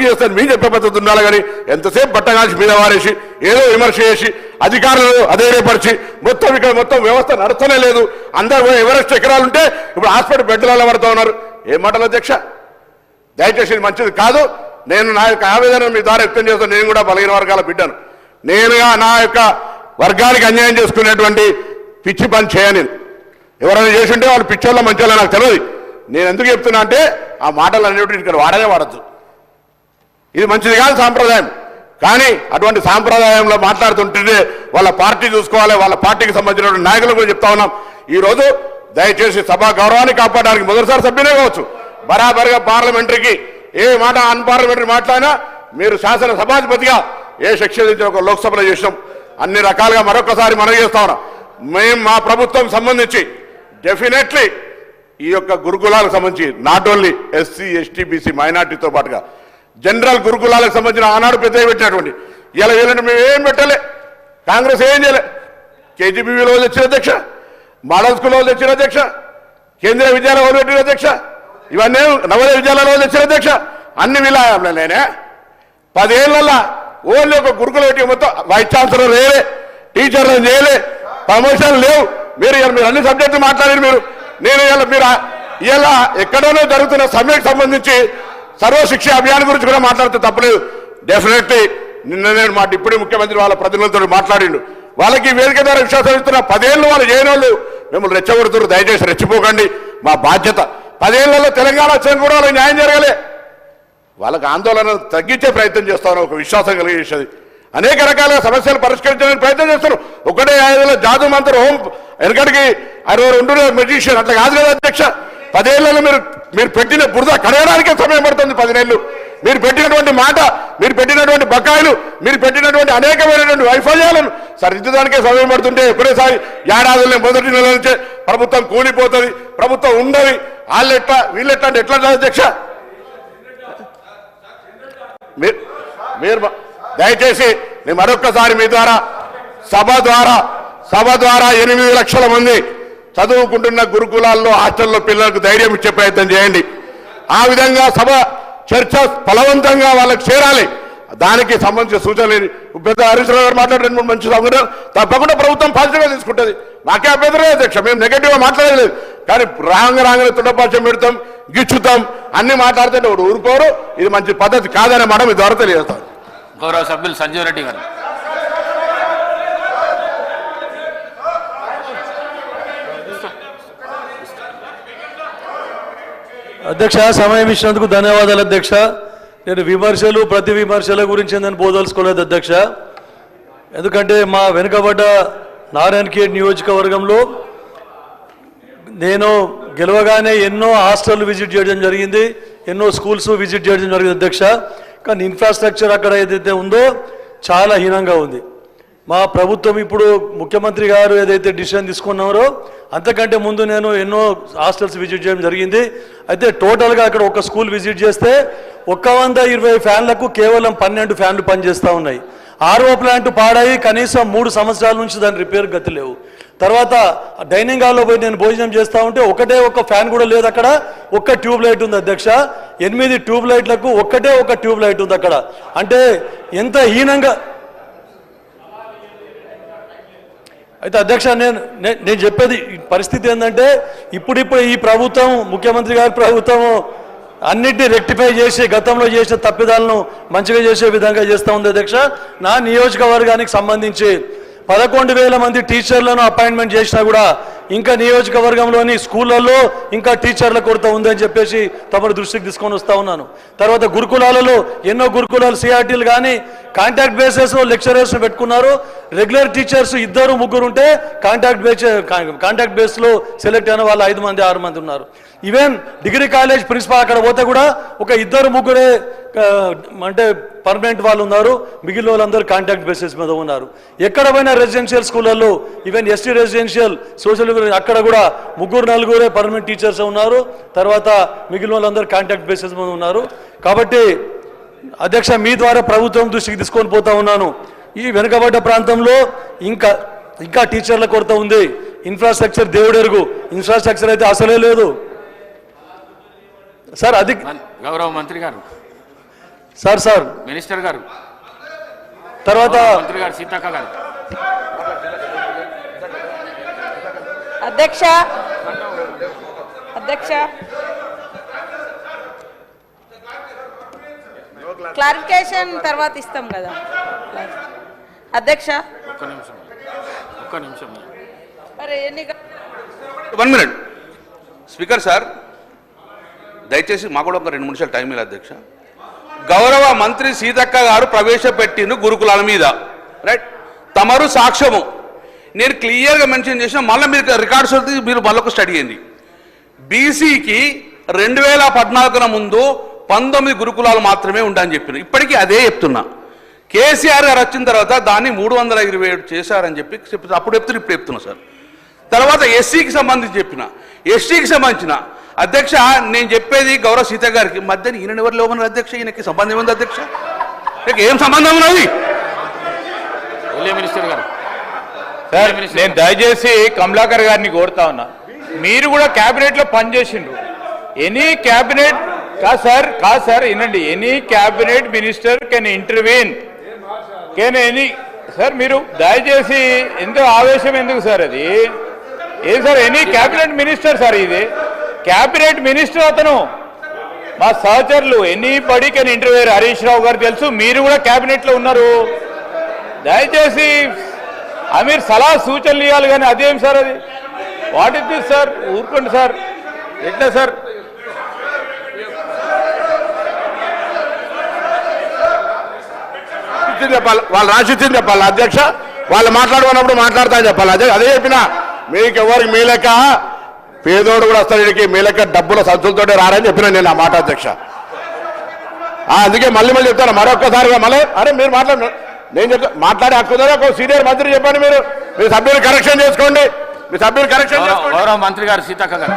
Work చేస్తాను మీకు చెప్పే పద్ధతి ఉండాలి. కానీ ఎంతసేపు బట్టగాల్చి మీద వారేసి ఏదో విమర్శ చేసి అధికారులు అధైర్యపరిచి మొత్తం వ్యవస్థ నడుస్తూనే లేదు. అందరూ ఎవరెస్ట్ ఎకరాలు ఉంటే ఇప్పుడు హాస్పిటల్ బెడ్లలో పడుతూ ఉన్నారు. ఏం మాటలు అధ్యక్ష? దయచేసి ఇది మంచిది కాదు. నేను నా యొక్క ఆవేదన మీ ద్వారా వ్యక్తం చేస్తాను. నేను కూడా బలహీన వర్గాల బిడ్డను. నేనుగా నా యొక్క వర్గానికి అన్యాయం చేసుకునేటువంటి పిచ్చి పని చేయని. ఎవరైనా చేసి ఉంటే వాళ్ళు పిచ్చోళ్ళ మంచోళ్ళ నాకు తెలియదు. నేను ఎందుకు చెప్తున్నా అంటే ఆ మాటలు అనేవి ఇక్కడ వాడనే వాడద్దు. ఇది మంచిది కాదు సాంప్రదాయం. కానీ అటువంటి సాంప్రదాయంలో మాట్లాడుతుంటే వాళ్ళ పార్టీ చూసుకోవాలి. వాళ్ళ పార్టీకి సంబంధించిన నాయకులు కూడా చెప్తా ఉన్నాం. ఈరోజు దయచేసి సభా గౌరవాన్ని కాపాడడానికి మొదటిసారి సభ్యునే కావచ్చు, బరాబర్గా పార్లమెంటరీకి ఏ మాట అన్పార్లమెంటరీ మాట్లాడినా మీరు శాసన సభాధిపతిగా ఏ శిక్ష ఒక లోక్సభలో చేసినాం. అన్ని రకాలుగా మరొకసారి మనం చేస్తా ఉన్నాం. మేము మా ప్రభుత్వం సంబంధించి డెఫినెట్లీ ఈ యొక్క గురుకులాలకు సంబంధించి not only SC ST BC మైనార్టీతో పాటుగా జనరల్ గురుకులాలకు సంబంధించిన ఆనాడు పెద్ద పెట్టినటువంటి ఇలా వీళ్ళంటే మేము ఏం పెట్టలే. కాంగ్రెస్ ఏం చేయలే. కేజీబీవీలో తెచ్చిన అధ్యక్ష, మోడల్ స్కూల్లో తెచ్చిన అధ్యక్ష, కేంద్రీయ విద్యాలయంలో పెట్టిన అధ్యక్ష, ఇవన్నీ నవోదయ విద్యాలయంలో తెచ్చిన అధ్యక్ష. అన్ని విలాయంలో నేనే 10 ఏళ్ళ ఓన్లీ ఒక గురుకుల పెట్టి మొత్తం వైస్ ఛాన్సలర్ లేలే, టీచర్లు చేయలే, ప్రమోషన్ లేవు. మీరు అన్ని సబ్జెక్టులు మాట్లాడారు. నేను మీరు ఇలా ఎక్కడోనో జరుగుతున్న సమ్మెకు సంబంధించి సర్వశిక్ష అభియాన్ గురించి కూడా మాట్లాడితే తప్పలేదు. డెఫినెట్లీ నిన్న నేను మా డిప్యూటీ ముఖ్యమంత్రి వాళ్ళ ప్రతినిధులతో మాట్లాడిండు. వాళ్ళకి వేదిక ద్వారా విశ్వాసం ఇస్తున్న 10 ఏళ్ళు వాళ్ళు చేయని వాళ్ళు మిమ్మల్ని రెచ్చగొడుతున్నారు. దయచేసి రెచ్చిపోకండి. మా బాధ్యత 10 ఏళ్లలో తెలంగాణ వచ్చాక కూడా వాళ్ళకి న్యాయం జరగలే. వాళ్ళకి ఆందోళన తగ్గించే ప్రయత్నం చేస్తాను. ఒక విశ్వాసం కలిగేసేది అనేక రకాలుగా సమస్యలు పరిష్కరించడానికి ప్రయత్నం చేస్తారు. ఒకటే 5 ఏళ్ళ జాదు మంత్రి హోం వెనకడికి 62 మెజిషియన్ అట్లా కాదు కదా అధ్యక్ష. 10 ఏళ్లలో మీరు పెట్టిన బురద కడగడానికే సమయం పడుతుంది. 10 నెలలు మీరు పెట్టినటువంటి మాట, మీరు పెట్టినటువంటి బకాయిలు, మీరు పెట్టినటువంటి అనేకమైనటువంటి వైఫల్యాలను సరిదిద్దడానికే సమయం పడుతుంటే ఒకటేసారి ఏడాదులనే మొదటి నెల నుంచే ప్రభుత్వం కూలిపోతుంది, ప్రభుత్వం ఉండదు, వాళ్ళెట్లా వీళ్ళెట్లా అంటే ఎట్లా అధ్యక్ష? మీరు దయచేసి నేను మరొక్కసారి మీ ద్వారా సభ ద్వారా 8 లక్షల మంది చదువుకుంటున్న గురుకులాల్లో హాస్టల్లో పిల్లలకు ధైర్యం ఇచ్చే ప్రయత్నం చేయండి. ఆ విధంగా సభ చర్చ ఫలవంతంగా వాళ్ళకి చేరాలి. దానికి సంబంధించిన సూచనలు పెద్ద హరీష్ రావు గారు మాట్లాడే మంచి సంఘటన తప్పకుండా ప్రభుత్వం పాజిటివ్గా తీసుకుంటుంది. మాకే అభ్యంతరం అధ్యక్ష, మేము నెగటివ్గా మాట్లాడలేదు. కానీ రాగానే తుండపాచం పెడతాం, గిచ్చుతాం, అన్ని మాట్లాడితే ఒకడు ఊరుకోరు. ఇది మంచి పద్ధతి కాదనే మాట మీ ద్వారా తెలియజేస్తాం. గౌరవ సభ్యులు సంజీవ్ రెడ్డి గారు. అధ్యక్ష, సమయం ఇచ్చినందుకు ధన్యవాదాలు అధ్యక్ష. నేను ప్రతి విమర్శల గురించి నేను పోదలుచుకోలేదు అధ్యక్ష. ఎందుకంటే మా వెనుకబడ్డ నారాయణఖేడ్ నియోజకవర్గంలో నేను గెలవగానే ఎన్నో హాస్టల్ విజిట్ చేయడం జరిగింది, ఎన్నో స్కూల్స్ విజిట్ చేయడం జరిగింది అధ్యక్ష. కానీ ఇన్ఫ్రాస్ట్రక్చర్ అక్కడ ఏదైతే ఉందో చాలా హీనంగా ఉంది. మా ప్రభుత్వం ఇప్పుడు ముఖ్యమంత్రి గారు ఏదైతే డిసిషన్ తీసుకున్నారో అంతకంటే ముందు నేను ఎన్నో హాస్టల్స్ విజిట్ చేయడం జరిగింది. అయితే టోటల్గా అక్కడ ఒక స్కూల్ విజిట్ చేస్తే 120 ఫ్యాన్లకు కేవలం 12 ఫ్యాన్లు పనిచేస్తూ ఉన్నాయి. ఆర్ఓ ప్లాంట్ పాడాయి, కనీసం 3 సంవత్సరాల నుంచి దాని రిపేర్ గతి లేవు. తర్వాత డైనింగ్ హాల్లో పోయి నేను భోజనం చేస్తూ ఉంటే ఒక ఫ్యాన్ కూడా లేదు. అక్కడ ఒక్క ట్యూబ్ లైట్ ఉంది అధ్యక్ష. 8 ట్యూబ్ లైట్లకు ఒక ట్యూబ్ లైట్ ఉంది అక్కడ. అంటే ఎంత హీనంగా. అయితే అధ్యక్ష, నేను చెప్పేది పరిస్థితి ఏంటంటే ఇప్పుడు ఈ ప్రభుత్వం, ముఖ్యమంత్రి గారి ప్రభుత్వం అన్నింటినీ రెక్టిఫై చేసి గతంలో చేసిన తప్పిదాలను మంచిగా చేసే విధంగా చేస్తూ ఉంది అధ్యక్ష. నా నియోజకవర్గానికి సంబంధించి 11,000 మంది టీచర్లను అపాయింట్మెంట్ చేసినా కూడా ఇంకా నియోజకవర్గంలోని స్కూళ్ళల్లో ఇంకా టీచర్ల కొరత ఉందని చెప్పేసి తమరి దృష్టికి తీసుకొని వస్తూ ఉన్నాను. తర్వాత గురుకులాలలో ఎన్నో గురుకులాలు సిఆర్టీలు కానీ కాంటాక్ట్ బేసెస్లో లెక్చరర్స్ని పెట్టుకున్నారు. రెగ్యులర్ టీచర్స్ 2-3 ఉంటే కాంటాక్ట్ బేస్లో సెలెక్ట్ అయిన వాళ్ళు 5 మంది 6 మంది ఉన్నారు. ఈవెన్ డిగ్రీ కాలేజ్ ప్రిన్సిపాల్ అక్కడ పోతే కూడా ఒక 2-3 అంటే పర్మనెంట్ వాళ్ళు ఉన్నారు, మిగిలిన వాళ్ళందరూ కాంటాక్ట్ బేసిస్ మీద ఉన్నారు. ఎక్కడ పోయినా రెసిడెన్షియల్ స్కూళ్ళల్లో ఈవెన్ ఎస్టీ రెసిడెన్షియల్ సోషల్ అక్కడ కూడా 3-4 పర్మనెంట్ టీచర్స్ ఉన్నారు. తర్వాత మిగిలిన వాళ్ళందరూ కాంటాక్ట్ బేసిస్ మీద ఉన్నారు. కాబట్టి అధ్యక్ష, మీ ద్వారా ప్రభుత్వం దృష్టికి తీసుకొని పోతా ఉన్నాను. ఈ వెనుకబడ్డ ప్రాంతంలో ఇంకా టీచర్ల కొరత ఉంది. ఇన్ఫ్రాస్ట్రక్చర్ దేవుడెరుగు, ఇన్ఫ్రాస్ట్రక్చర్ అయితే అసలే లేదు సార్. అది గౌరవ మంత్రి గారు సార్ మినిస్టర్ గారు, తర్వాత మంత్రి గారు సీతక్క గారు. అధ్యక్ష క్లారిఫికేషన్ తర్వాత ఇస్తాం కదా అధ్యక్ష. ఒక్క నిమిషం. మరి ఎన్ని 1 minute. స్పీకర్ సార్, దయచేసి మాకు కూడా ఒక 2 నిమిషాలు టైం ఇలా అధ్యక్ష. గౌరవ మంత్రి సీతక్క గారు ప్రవేశపెట్టిన గురుకులాల మీద రైట్ తమరు సాక్ష్యము నేను క్లియర్గా మెన్షన్ చేసిన, మళ్ళీ మీరు రికార్డ్స్ మీరు మళ్ళొక స్టడీ చేయండి. బీసీకి 2014 ముందు 19 గురుకులాలు మాత్రమే ఉండని చెప్పిన, ఇప్పటికీ అదే చెప్తున్నా. కేసీఆర్ గారు వచ్చిన తర్వాత దాన్ని 327 చేశారని చెప్పి అప్పుడు చెప్తున్నా, ఇప్పుడు చెప్తున్నా సార్. తర్వాత ఎస్సీకి సంబంధించి చెప్పిన, ఎస్టీకి సంబంధించిన అధ్యక్ష నేను చెప్పేది గౌరవ సీత గారికి మధ్యన ఈయన ఎవరిలో ఉన్నారు అధ్యక్ష, ఈయనకి సంబంధం ఉంది అధ్యక్ష, ఏం సంబంధం ఉన్నది? మినిస్టర్ గారు సార్, నేను దయచేసి కమలాకర్ గారిని కోరుతా ఉన్నా, మీరు కూడా క్యాబినెట్లో పనిచేసిండ్రు. ఎనీ క్యాబినెట్ కాదు సార్ వినండి, any cabinet minister can intervene any sir. మీరు దయచేసి ఎందుకు ఆవేశం ఎందుకు సార్? అది ఏం sir? Any cabinet minister sir, ఇది క్యాబినెట్ మినిస్టర్ అతను, మా సహచరులు. Anybody can interviewer. Harish Rao గారు తెలుసు, మీరు కూడా క్యాబినెట్లో ఉన్నారు. దయచేసి మీరు సలహా సూచనలు ఇవ్వాలి, కానీ అదేం సార్ అది? What is this sir? ఊరుకోండి సార్, ఎట్లా సార్? చెప్పాలి, వాళ్ళు రాసిచ్చింది చెప్పాలి అధ్యక్ష. వాళ్ళు మాట్లాడుకున్నప్పుడు మాట్లాడతా చెప్పాలి అదే అదే చెప్పిన. మీకు ఎవరికి మీ లెక్క పేదోడు కూడా వస్తాడు, వీడికి మీ లెక్క డబ్బుల సంచులతోటే రారని చెప్పిన నేను ఆ మాట అధ్యక్ష. అందుకే మళ్ళీ చెప్తాను మరొక్కసారిగా. మళ్ళీ అరే మీరు నేను చెప్తా మాట్లాడే హక్కు ఒక సీనియర్ మంత్రి చెప్పండి, మీరు మీ సభ్యులు కరెక్షన్ చేసుకోండి, మీ సభ్యులు కరెక్షన్ చేసుకోండి. గౌరవ మంత్రి గారు సీతక్క గారు.